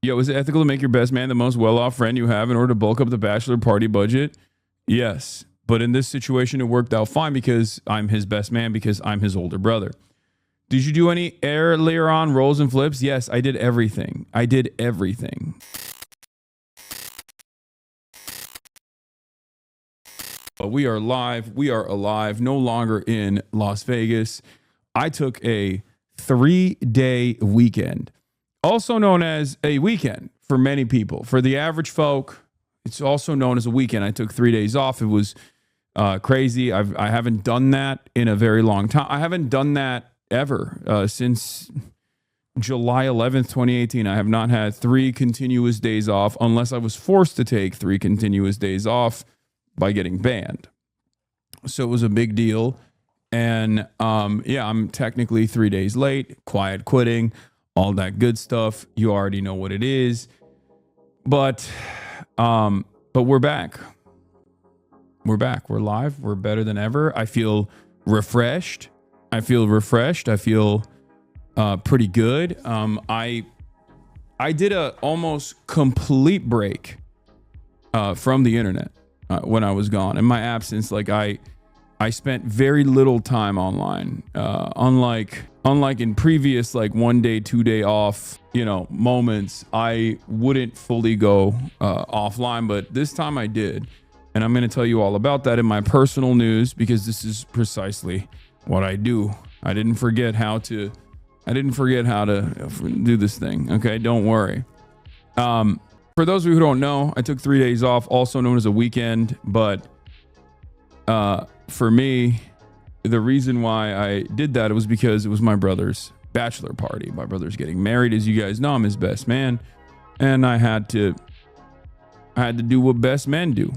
Yo, is it ethical to make your best man the most well-off friend you have in order to bulk up the bachelor party budget? Yes. But in this situation, it worked out fine because I'm his best man because I'm his older brother. Did you do any earlier on rolls and flips? Yes, I did everything. I did everything. But we are live. We are alive. No longer in Las Vegas. I took a 3-day weekend, also known as a weekend for many people. For the average folk, it's also known as a weekend. I took 3 days off. It was crazy. I haven't done that in a very long time. I haven't done that ever since July 11th, 2018. I have not had 3 continuous days off unless I was forced to take 3 continuous days off by getting banned. So it was a big deal. And yeah, I'm technically 3 days late, quiet quitting, all that good stuff. You already know what it is. But we're back. We're back. We're live. We're better than ever. I feel refreshed. I feel pretty good. I did a almost complete break from the internet when I was gone. In my absence, like I spent very little time online. Unlike in previous like 1 day, 2 day off, moments, I wouldn't fully go offline, but this time I did. And I'm going to tell you all about that in my personal news because this is precisely what I do. I didn't forget how to do this thing. Okay, don't worry. For those of you who don't know, I took 3 days off, also known as a weekend. But for me, the reason why I did that was because it was my brother's bachelor party. My brother's getting married, as you guys know. I'm his best man, and I had to do what best men do.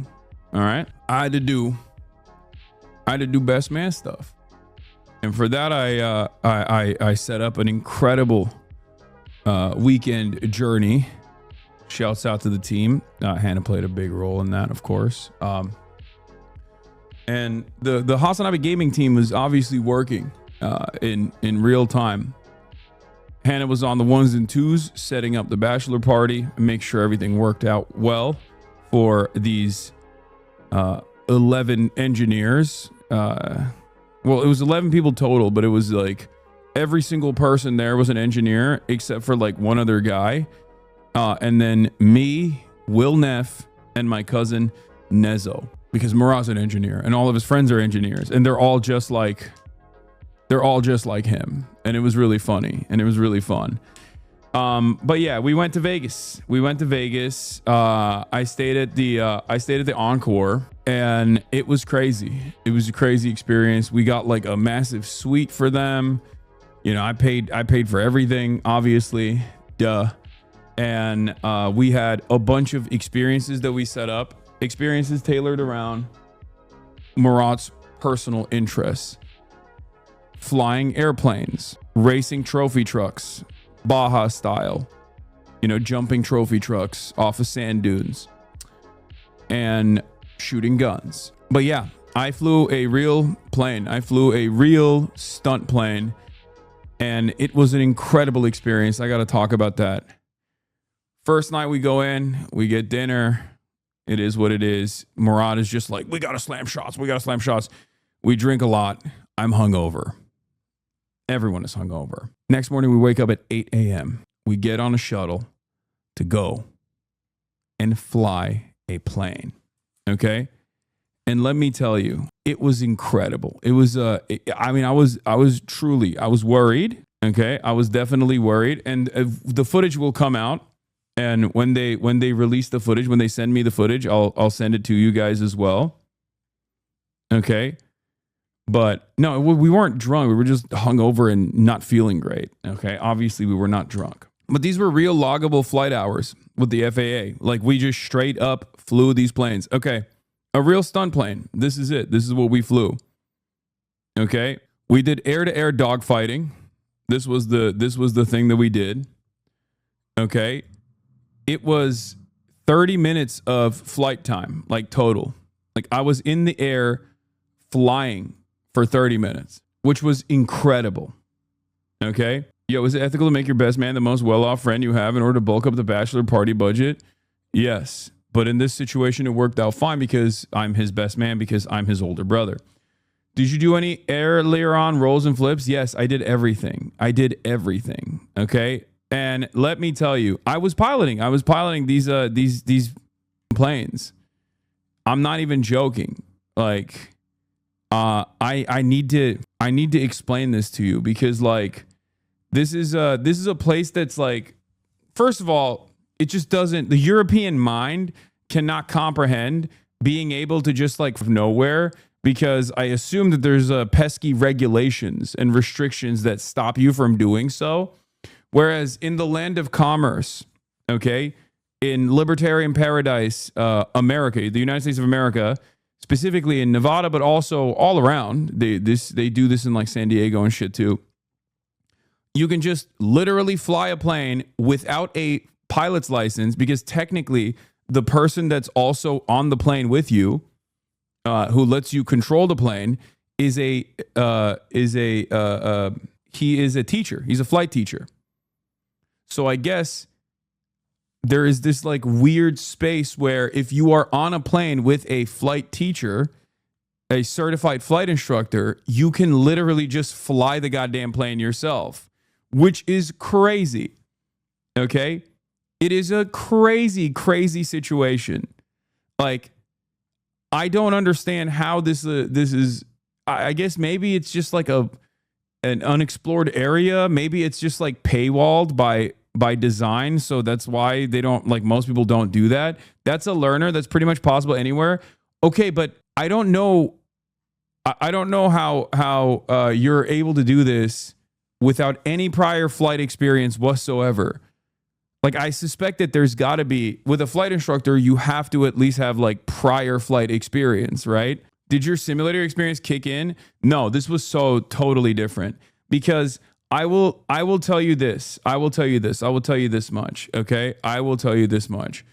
All right, I had to do best man stuff. And for that, I set up an incredible weekend journey. Shouts out to the team. Hannah played a big role in that, of course. And the HasanAbi gaming team was obviously working in real time. Hannah was on the 1s and 2s, setting up the bachelor party and make sure everything worked out well for these 11 engineers. Well, it was 11 people total, but it was like every single person there was an engineer except for like one other guy. And then me, Will Neff, and my cousin Nezo, because Murat's an engineer and all of his friends are engineers and they're all just like him. And it was really funny and it was really fun. But yeah, we went to Vegas. I stayed at the Encore and it was crazy. It was a crazy experience. We got like a massive suite for them. I paid for everything, obviously. Duh. And we had a bunch of experiences that we set up, experiences tailored around Murat's personal interests. Flying airplanes, racing trophy trucks, Baja style, jumping trophy trucks off of sand dunes and shooting guns. But yeah, I flew a real plane. I flew a real stunt plane and it was an incredible experience. I got to talk about that. First night we go in, we get dinner. It is what it is. Murat is just like, we got to slam shots. We drink a lot. I'm hungover. Everyone is hungover. Next morning, we wake up at 8 a.m. We get on a shuttle to go and fly a plane. Okay. And let me tell you, it was incredible. It was, I was worried. Okay. I was definitely worried. And the footage will come out. And when they release the footage, when they send me the footage, I'll send it to you guys as well. Okay. But no, we weren't drunk. We were just hungover and not feeling great. Okay. Obviously, we were not drunk. But these were real loggable flight hours with the FAA. Like we just straight up flew these planes. Okay. A real stunt plane. This is it. This is what we flew. Okay. We did air-to-air dogfighting. This was the thing that we did. Okay. It was 30 minutes of flight time, like total. Like I was in the air flying for 30 minutes, which was incredible. Okay. Yo, is it ethical to make your best man the most well-off friend you have in order to bulk up the bachelor party budget? Yes. But in this situation, it worked out fine because I'm his best man because I'm his older brother. Did you do any earlier on rolls and flips? Yes, I did everything. I did everything. Okay. And let me tell you, I was piloting these planes. I'm not even joking. Like, I need to explain this to you because like, this is a place that's like, first of all, it just doesn't, the European mind cannot comprehend being able to just like from nowhere, because I assume that there's pesky regulations and restrictions that stop you from doing so. Whereas in the land of commerce, okay, in libertarian paradise, America, the United States of America, specifically in Nevada, but also all around, they do this in like San Diego and shit too. You can just literally fly a plane without a pilot's license because technically the person that's also on the plane with you, who lets you control the plane, he is a teacher. He's a flight teacher. So I guess there is this like weird space where if you are on a plane with a flight teacher, a certified flight instructor, you can literally just fly the goddamn plane yourself, which is crazy. Okay? It is a crazy, crazy situation. Like, I don't understand how this is. I guess maybe it's just like an unexplored area. Maybe it's just like paywalled by design. So that's why they don't, like, most people don't do that. That's a learner. That's pretty much possible anywhere. Okay, but I don't know. I don't know how you're able to do this without any prior flight experience whatsoever. Like, I suspect that there's got to be, with a flight instructor, you have to at least have like prior flight experience, right? Did your simulator experience kick in? No, this was so totally different because I will tell you this. I will tell you this much. Okay. I will tell you this much.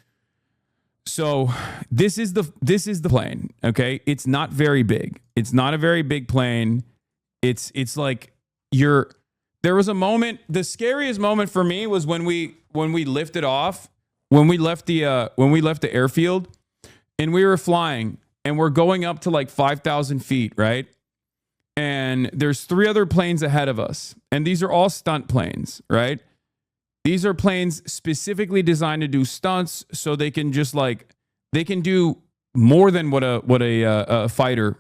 So this is the plane. Okay. It's not very big. It's not a very big plane. It's like there was a moment, the scariest moment for me was when we lifted off, when we left the airfield and we were flying and we're going up to like 5,000 feet, right? And there's 3 other planes ahead of us. And these are all stunt planes, right? These are planes specifically designed to do stunts so they can just like, they can do more than what a fighter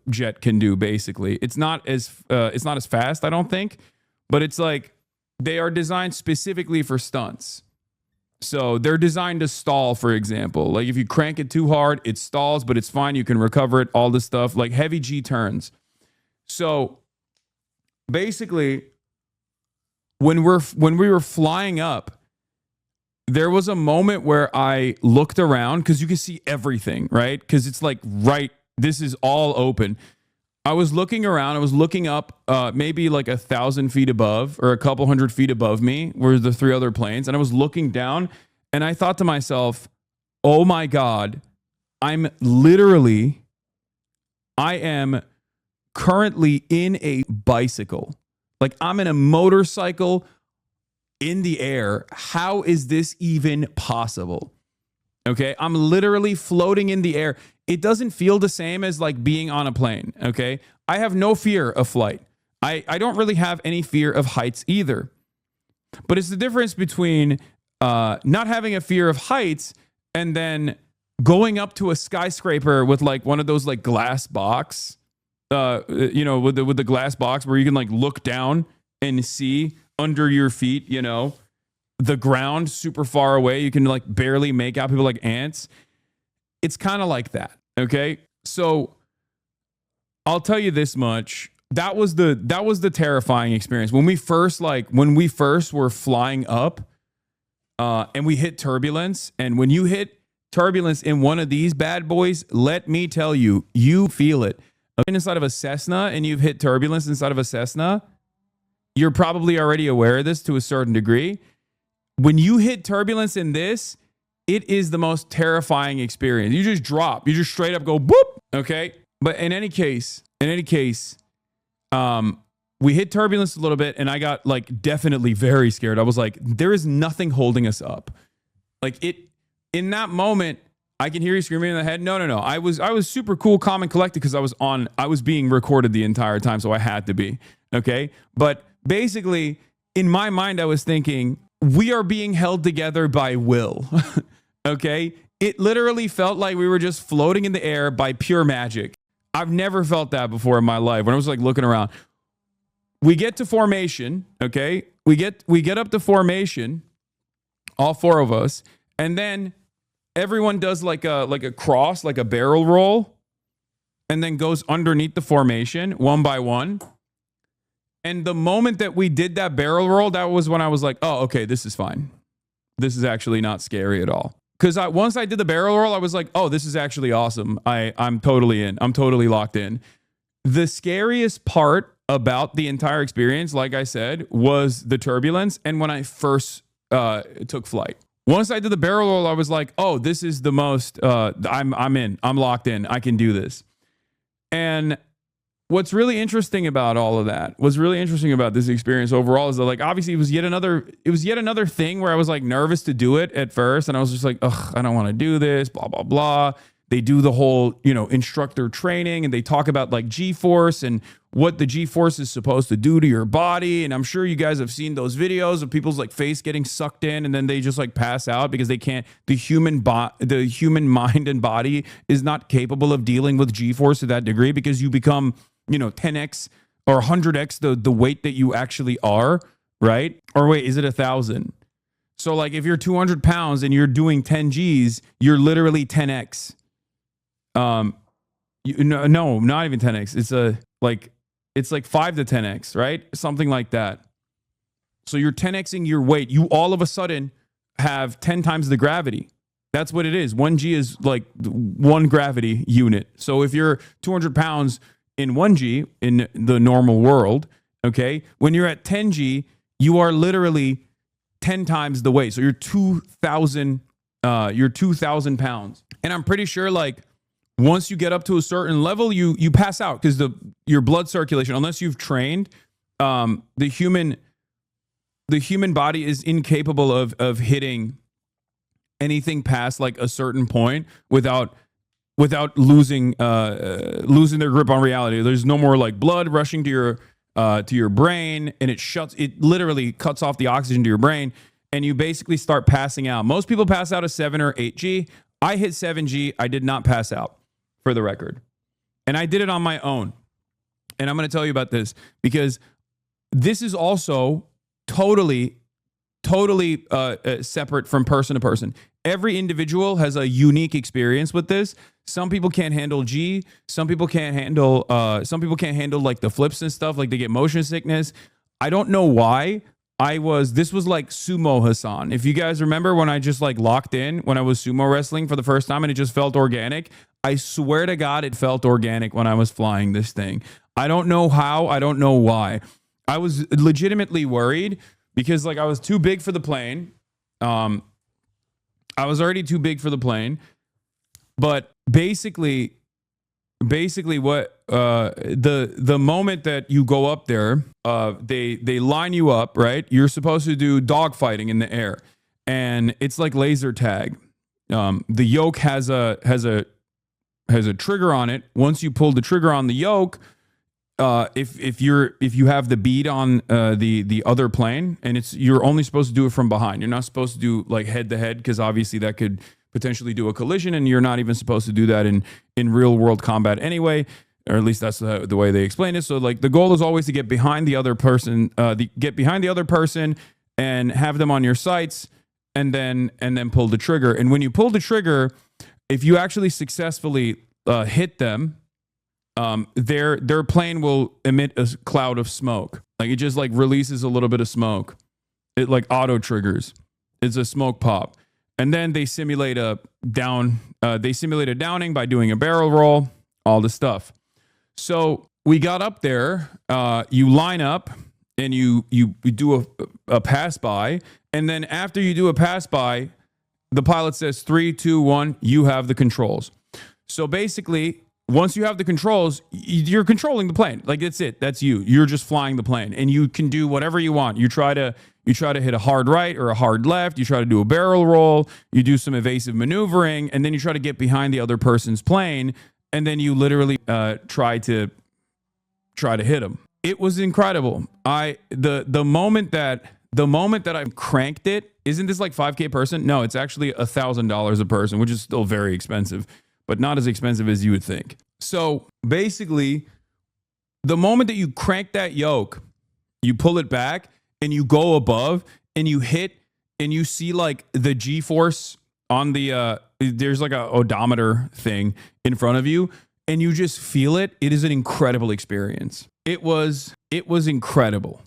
jet can do, basically. It's not as fast, I don't think. But it's like they are designed specifically for stunts. So they're designed to stall, for example. Like if you crank it too hard, it stalls, but it's fine. You can recover it, all this stuff, like heavy G turns. So basically, when we were flying up, there was a moment where I looked around because you can see everything, right? Because it's like this is all open. I was looking around. I was looking up, maybe like 1,000 feet above or a couple hundred feet above me were the 3 other planes. And I was looking down and I thought to myself, oh my God, I am currently in a bicycle. Like I'm in a motorcycle in the air. How is this even possible? Okay. I'm literally floating in the air. It doesn't feel the same as like being on a plane. Okay. I have no fear of flight. I don't really have any fear of heights either. But it's the difference between not having a fear of heights and then going up to a skyscraper with like one of those like glass box, with the glass box where you can like look down and see under your feet, the ground super far away. You can like barely make out people like ants. It's kind of like that. Okay. So I'll tell you this much. That was the terrifying experience. When we first were flying up, and we hit turbulence. And when you hit turbulence in one of these bad boys, let me tell you, you feel it. Inside of a Cessna and you've hit turbulence inside of a Cessna, you're probably already aware of this to a certain degree. When you hit turbulence in this, it is the most terrifying experience. You just drop. You just straight up go boop. Okay. But in any case, we hit turbulence a little bit, and I got like definitely very scared. I was like, there is nothing holding us up. Like in that moment, I can hear you screaming in the head. No. I was super cool, calm, and collected because I was being recorded the entire time, so I had to be. Okay. But basically, in my mind, I was thinking, we are being held together by will. Okay. It literally felt like we were just floating in the air by pure magic. I've never felt that before in my life. When I was like looking around, we get to formation. Okay. We get up to formation, all four of us. And then everyone does like a cross, like a barrel roll, and then goes underneath the formation one by one. And the moment that we did that barrel roll, that was when I was like, oh, okay, this is fine. This is actually not scary at all. Because once I did the barrel roll, I was like, oh, this is actually awesome. I'm totally in. I'm totally locked in. The scariest part about the entire experience, like I said, was the turbulence. And when I first took flight. Once I did the barrel roll, I was like, oh, this is the most, I'm in. I'm locked in. I can do this. And what's really interesting about all of that, what's really interesting about this experience overall is that, like, obviously it was yet another thing where I was like nervous to do it at first. And I was just like, ugh, I don't want to do this, blah, blah, blah. They do the whole, instructor training, and they talk about like G-force and what the G-force is supposed to do to your body. And I'm sure you guys have seen those videos of people's like face getting sucked in and then they just like pass out because they can't, the human mind and body is not capable of dealing with G-force to that degree, because you become, 10x or 100x the weight that you actually are, right? Or wait, is it 1,000? So like if you're 200 pounds and you're doing 10 Gs, you're literally 10x. No, not even 10x. It's like 5 to 10x, right? Something like that. So you're 10xing your weight. You all of a sudden have 10 times the gravity. That's what it is. 1G is like 1 gravity unit. So if you're 200 pounds in 1G in the normal world, okay, when you're at 10G, you are literally 10 times the weight. So you're 2,000 pounds. And I'm pretty sure like once you get up to a certain level, you pass out because your blood circulation, unless you've trained, the human body is incapable of hitting anything past like a certain point without losing their grip on reality. There's no more like blood rushing to your brain, and it literally cuts off the oxygen to your brain, and you basically start passing out. Most people pass out at 7 or 8G. I hit 7G. I did not pass out, for the record. And I did it on my own. And I'm going to tell you about this because this is also totally separate from person to person. Every individual has a unique experience with this. Some people can't handle G. Some people can't handle like the flips and stuff. Like they get motion sickness. I don't know why. This was like sumo Hasan. If you guys remember when I just like locked in when I was sumo wrestling for the first time and it just felt organic, I swear to God, it felt organic when I was flying this thing. I don't know how. I don't know why. I was legitimately worried because like I was too big for the plane. I was already too big for the plane, but basically what the moment that you go up there, they line you up, right? You're supposed to do dogfighting in the air, and it's like laser tag. The yoke has a trigger on it. Once you pull the trigger on the yoke, if you have the bead on the other plane, and you're only supposed to do it from behind. You're not supposed to do like head to head, because obviously that could potentially do a collision, and you're not even supposed to do that in real world combat anyway, or at least that's the way they explain it. So like the goal is always to get behind the other person, and have them on your sights, and then pull the trigger. And when you pull the trigger, if you actually successfully hit them, their plane will emit a cloud of smoke. Like it just like releases a little bit of smoke. It like auto triggers. It's a smoke pop. And then they simulate a downing by doing a barrel roll, all the stuff. So we got up there, you line up and you do a pass by. And then after you do a pass by, the pilot says 3, 2, 1, you have the controls. So basically once you have the controls, you're controlling the plane. Like that's it. That's you. You're just flying the plane, and you can do whatever you want. You try to hit a hard right or a hard left. You try to do a barrel roll. You do some evasive maneuvering, and then you try to get behind the other person's plane, and then you literally try to hit them. It was incredible. The moment that I cranked it, isn't this like 5K person? No, it's actually $1,000 a person, which is still very expensive, but not as expensive as you would think. So basically, the moment that you crank that yoke, you pull it back and you go above and you hit and you see like the G-force on the, there's like a odometer thing in front of you and you just feel it. It is an incredible experience. It was incredible.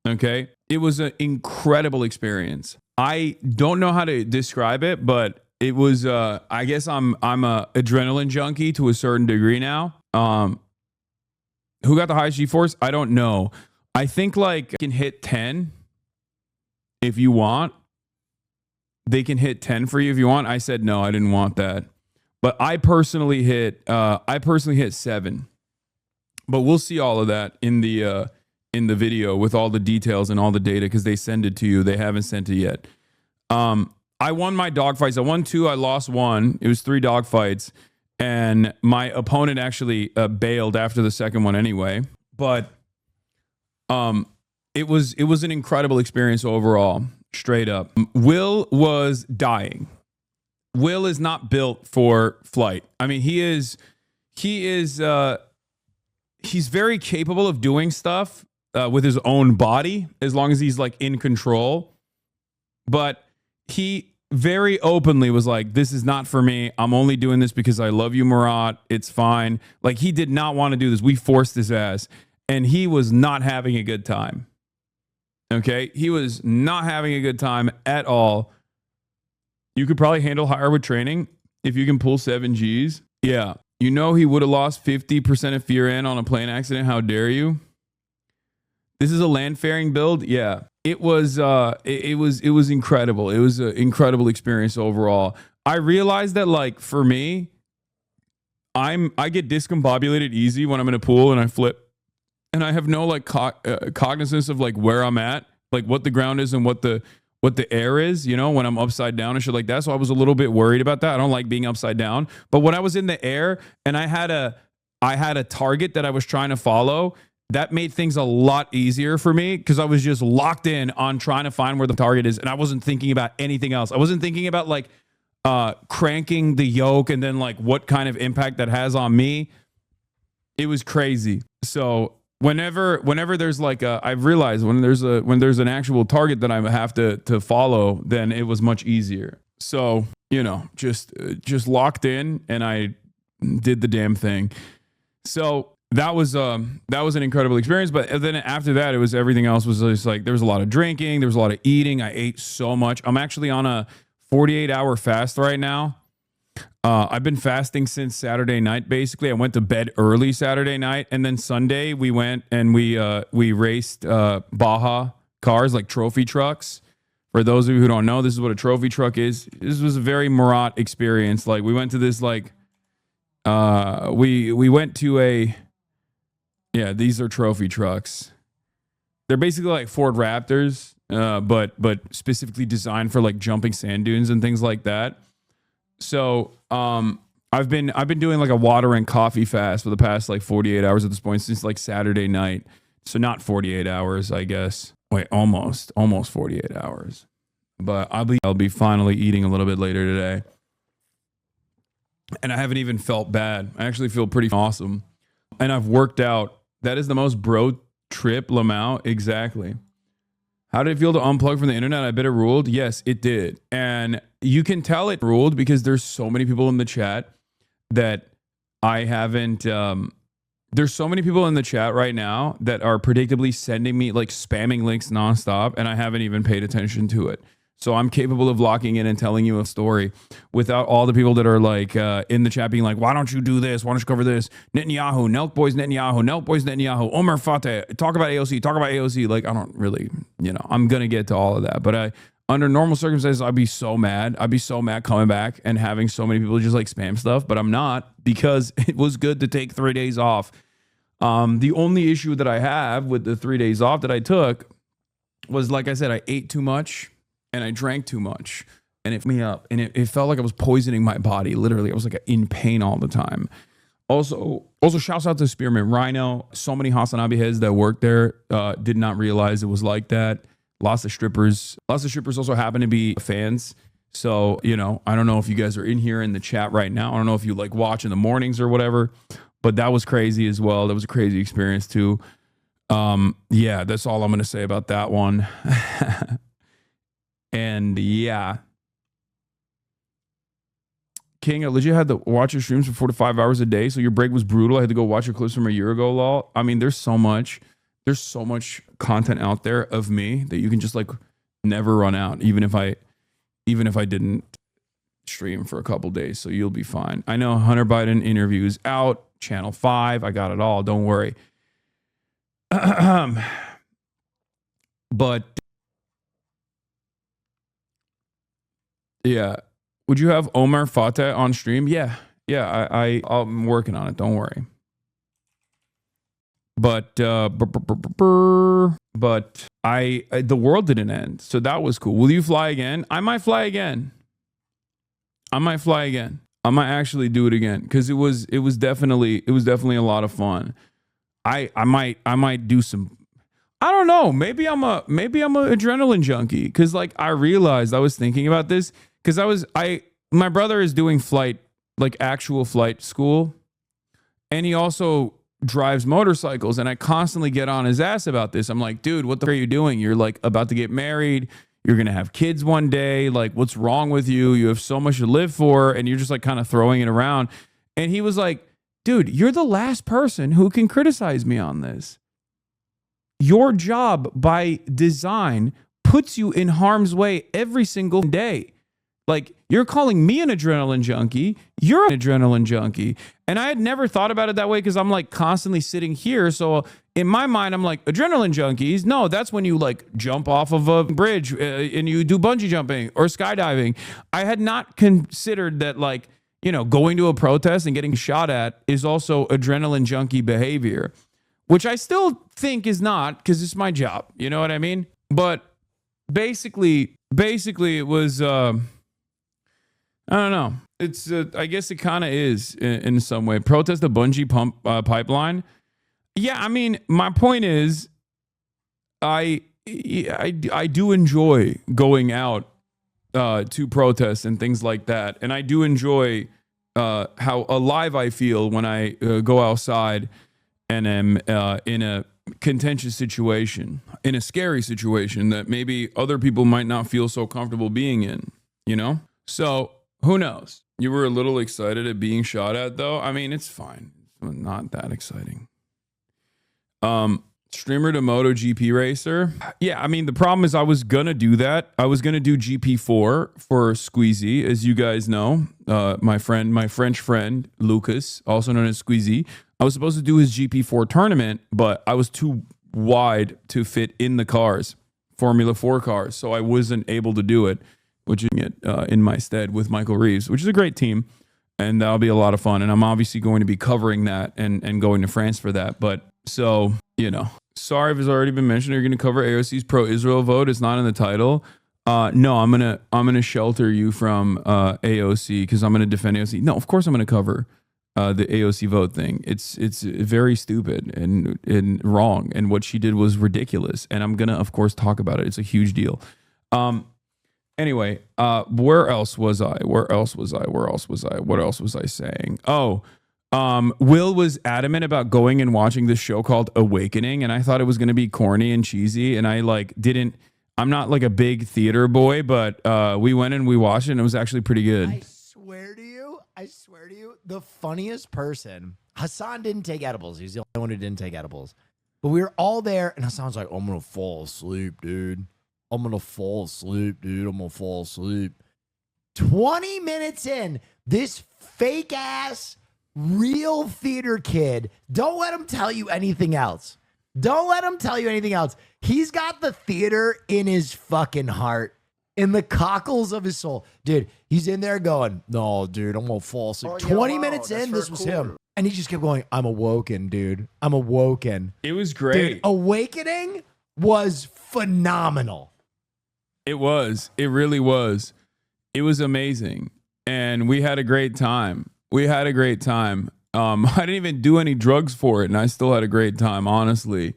Okay. It was an incredible experience. I don't know how to describe it, but it was, I guess I'm a adrenaline junkie to a certain degree now. Who got the highest G-force? I don't know. I think like you can hit 10 if you want. They can hit 10 for you if you want. I said no, I didn't want that. But I personally hit 7. But we'll see all of that in the video with all the details and all the data because they send it to you. They haven't sent it yet. I won my dogfights. I won 2. I lost 1. It was 3 dogfights. And my opponent actually bailed after the second one anyway. But it was an incredible experience overall, straight up. Will was dying. Will is not built for flight. I mean, he's very capable of doing stuff with his own body as long as he's like in control. But he very openly was like, this is not for me. I'm only doing this because I love you, Murat. It's fine. Like he did not want to do this. We forced his ass and he was not having a good time. Okay. He was not having a good time at all. You could probably handle higher with training if you can pull 7 Gs. Yeah. You know, he would have lost 50% of fear in on a plane accident. How dare you? This is a land faring build. Yeah. It was incredible. It was an incredible experience overall. I realized that like for me, I get discombobulated easy when I'm in a pool and I flip and I have no like cognizance of like where I'm at, like what the ground is and what the air is, you know, when I'm upside down and shit like that. So I was a little bit worried about that. I don't like being upside down, but when I was in the air and I had a target that I was trying to follow, that made things a lot easier for me because I was just locked in on trying to find where the target is. And I wasn't thinking about anything else. I wasn't thinking about like cranking the yoke and then like what kind of impact that has on me. It was crazy. So whenever there's like I've realized when there's an actual target that I have to follow, then it was much easier. So, you know, just locked in and I did the damn thing. So that was an incredible experience. But then after that, it was everything else was just like there was a lot of drinking, there was a lot of eating. I ate so much. I'm actually on a 48-hour fast right now. I've been fasting since Saturday night. Basically, I went to bed early Saturday night, and then Sunday we went and we raced Baja cars, like trophy trucks. For those of you who don't know, this is what a trophy truck is. This was a very Murat experience. Like we went to this like we went to a. Yeah, these are trophy trucks. They're basically like Ford Raptors, but specifically designed for like jumping sand dunes and things like that. So I've been doing like a water and coffee fast for the past like 48 hours at this point since like Saturday night. So not 48 hours, I guess. Wait, almost 48 hours. But I'll be finally eating a little bit later today. And I haven't even felt bad. I actually feel pretty awesome. And I've worked out. That is the most bro trip, Lamau. Exactly. How did it feel to unplug from the internet? I bet it ruled. Yes, it did. And you can tell it ruled because there's so many people in the chat that I haven't. There's so many people in the chat right now that are predictably sending me like spamming links nonstop, and I haven't even paid attention to it. So I'm capable of locking in and telling you a story without all the people that are like in the chat being like, why don't you do this? Why don't you cover this? Netanyahu, Nelk Boys Netanyahu, Omar Fateh, talk about AOC. Like, I don't really, you know, I'm going to get to all of that. But under normal circumstances, I'd be so mad. I'd be so mad coming back and having so many people just like spam stuff, but I'm not, because it was good to take 3 days off. The only issue that I have with the 3 days off that I took was, like I said, I ate too much and I drank too much, and it me up, and it felt like I was poisoning my body. Literally, I was like in pain all the time. Also, shouts out to Spearmint Rhino. So many HasanAbi heads that worked there did not realize it was like that. Lots of strippers also happen to be fans. So, you know, I don't know if you guys are in here in the chat right now. I don't know if you like watch in the mornings or whatever, but that was crazy as well. That was a crazy experience too. Yeah, that's all I'm going to say about that one. And yeah. King, I legit had to watch your streams for 4 to 5 hours a day. So your break was brutal. I had to go watch your clips from a year ago, lol. I mean, there's so much content out there of me that you can just like never run out, even if I didn't stream for a couple days. So you'll be fine. I know Hunter Biden interview is out, channel 5. I got it all. Don't worry. But yeah. Would you have Omar Fateh on stream? Yeah. I'm working on it. Don't worry. But the world didn't end, so that was cool. Will you fly again? I might fly again. I might actually do it again, because it was definitely a lot of fun. I might do some. I don't know. Maybe I'm a adrenaline junkie, because like I realized I was thinking about this. Because my brother is doing actual flight school, and he also drives motorcycles, and I constantly get on his ass about this. I'm like, dude, what the f- are you doing? You're like about to get married. You're going to have kids one day. Like, what's wrong with you? You have so much to live for, and you're just like kind of throwing it around. And he was like, dude, you're the last person who can criticize me on this. Your job by design puts you in harm's way every single day. Like, you're calling me an adrenaline junkie. You're an adrenaline junkie. And I had never thought about it that way, because I'm like constantly sitting here. So in my mind, I'm like, adrenaline junkies? No, that's when you like jump off of a bridge and you do bungee jumping or skydiving. I had not considered that, like, you know, going to a protest and getting shot at is also adrenaline junkie behavior, which I still think is not, because it's my job. You know what I mean? But basically it was... I don't know. It's I guess it kind of is in some way. Protest the bungee pipeline. Yeah, I mean, my point is, I do enjoy going out to protests and things like that, and I do enjoy how alive I feel when I go outside and am in a contentious situation, in a scary situation that maybe other people might not feel so comfortable being in. You know, so. Who knows? You were a little excited at being shot at, though. I mean, it's fine. It's not that exciting. Streamer to MotoGP racer. Yeah, I mean, the problem is I was going to do that. I was going to do GP4 for Squeezy, as you guys know. My French friend, Lucas, also known as Squeezy. I was supposed to do his GP4 tournament, but I was too wide to fit in the cars, Formula 4 cars, so I wasn't able to do it. Which is in my stead with Michael Reeves, which is a great team, and that'll be a lot of fun. And I'm obviously going to be covering that and going to France for that. But so, you know, sorry if it's already been mentioned. You're going to cover AOC's pro-Israel vote. It's not in the title. No, I'm gonna shelter you from AOC, because I'm gonna defend AOC. No, of course I'm gonna cover the AOC vote thing. It's very stupid and wrong, and what she did was ridiculous. And I'm gonna, of course, talk about it. It's a huge deal. Anyway, where else was I? What else was I saying? Oh, Will was adamant about going and watching this show called Awakening, and I thought it was going to be corny and cheesy, and I I'm not like a big theater boy, but we went and we watched it, and it was actually pretty good. I swear to you, the funniest person, Hasan didn't take edibles. He's the only one who didn't take edibles. But we were all there, and Hasan's like, I'm going to fall asleep, dude. I'm going to fall asleep, dude. I'm going to fall asleep. 20 minutes in, this fake-ass, real theater kid, don't let him tell you anything else. Don't let him tell you anything else. He's got the theater in his fucking heart. in the cockles of his soul. Dude, he's in there going, no, dude, I'm going to fall asleep. 20 minutes in, this was him. And he just kept going, I'm awoken, dude. I'm awoken. It was great. Dude, Awakening was phenomenal. It was. It really was. It was amazing. And we had a great time. I didn't even do any drugs for it, and I still had a great time, honestly.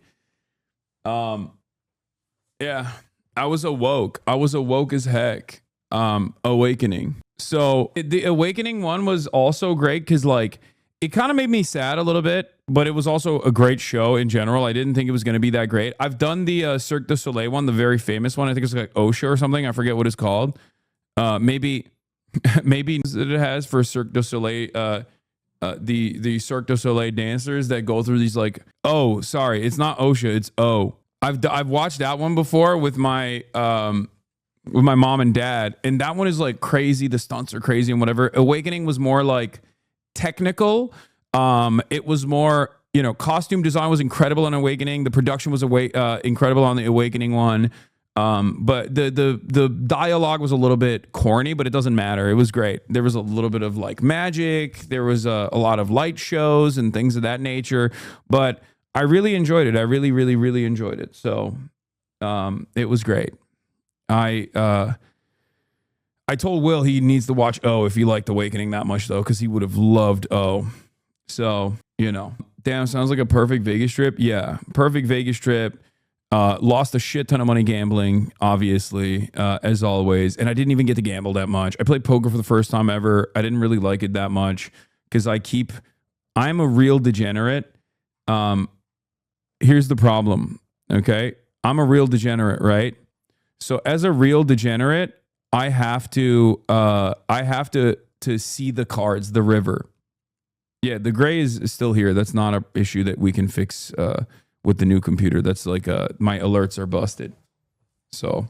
Yeah, I was awoke. I was awoke as heck. Awakening. So the Awakening one was also great because, like, it kind of made me sad a little bit, but it was also a great show in general. I didn't think it was going to be that great. I've done the Cirque du Soleil one, the very famous one. I think it's like OSHA or something. I forget what it's called. Maybe it has for Cirque du Soleil. The Cirque du Soleil dancers that go through these like, oh, sorry, it's not OSHA, it's O. I've watched that one before with my mom and dad, and that one is like crazy. The stunts are crazy and whatever. Awakening was more like technical. It was more, costume design was incredible on Awakening. The production was incredible on the Awakening one. But the dialogue was a little bit corny, but it doesn't matter. It was great. There was a little bit of like magic. There was a lot of light shows and things of that nature, but I really enjoyed it. I really, really, really enjoyed it. So, it was great. I told Will he needs to watch O if he liked Awakening that much though, because he would have loved O. So, damn, sounds like a perfect Vegas trip. Yeah. Perfect Vegas trip. Lost a shit ton of money gambling, obviously, as always. And I didn't even get to gamble that much. I played poker for the first time ever. I didn't really like it that much because I'm a real degenerate. Here's the problem. Okay. I'm a real degenerate, right? So as a real degenerate, I have to see the cards, the river. Yeah. The gray is still here. That's not an issue that we can fix, with the new computer. That's like my alerts are busted. So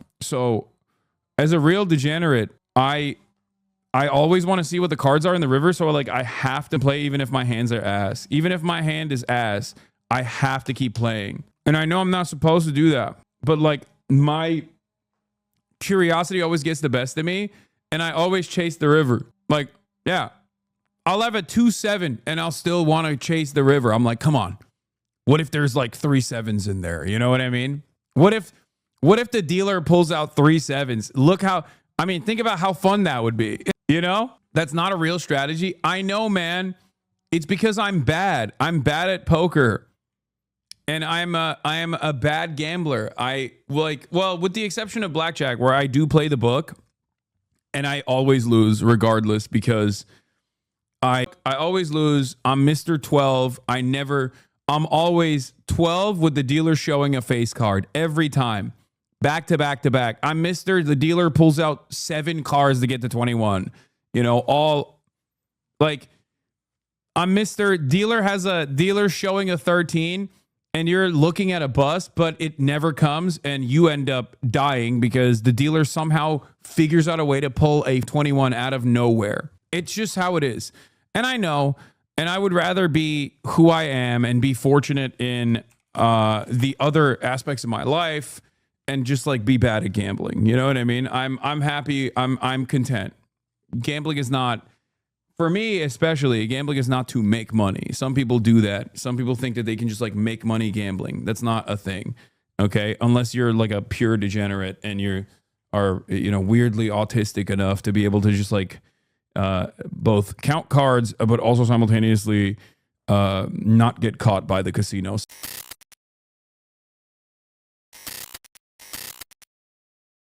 as a real degenerate, I always want to see what the cards are in the river. So like I have to play even if my hands are ass. Even if my hand is ass, I have to keep playing. And I know I'm not supposed to do that, but like my curiosity always gets the best of me, and I always chase the river. Like, yeah, I'll have a 2-7 and I'll still want to chase the river. I'm like, come on. What if there's like 3 7s in there? You know what I mean? What if the dealer pulls out 3 7s? Think about how fun that would be. That's not a real strategy. I know, man. It's because I'm bad. I'm bad at poker. And I am a bad gambler. With the exception of blackjack, where I do play the book and I always lose regardless because I always lose. I'm Mr. 12. I'm always 12 with the dealer showing a face card every time. Back to back to back. I'm Mr. The dealer pulls out 7 cards to get to 21. I'm Mr. Dealer has a dealer showing a 13 and you're looking at a bust, but it never comes and you end up dying because the dealer somehow figures out a way to pull a 21 out of nowhere. It's just how it is. And I know. And I would rather be who I am and be fortunate in the other aspects of my life and just like be bad at gambling. You know what I mean? I'm happy. I'm content. Gambling is not, for me especially, gambling is not to make money. Some people do that. Some people think that they can just like make money gambling. That's not a thing. Okay? Unless you're like a pure degenerate and you are, weirdly autistic enough to be able to just like both count cards, but also simultaneously not get caught by the casinos.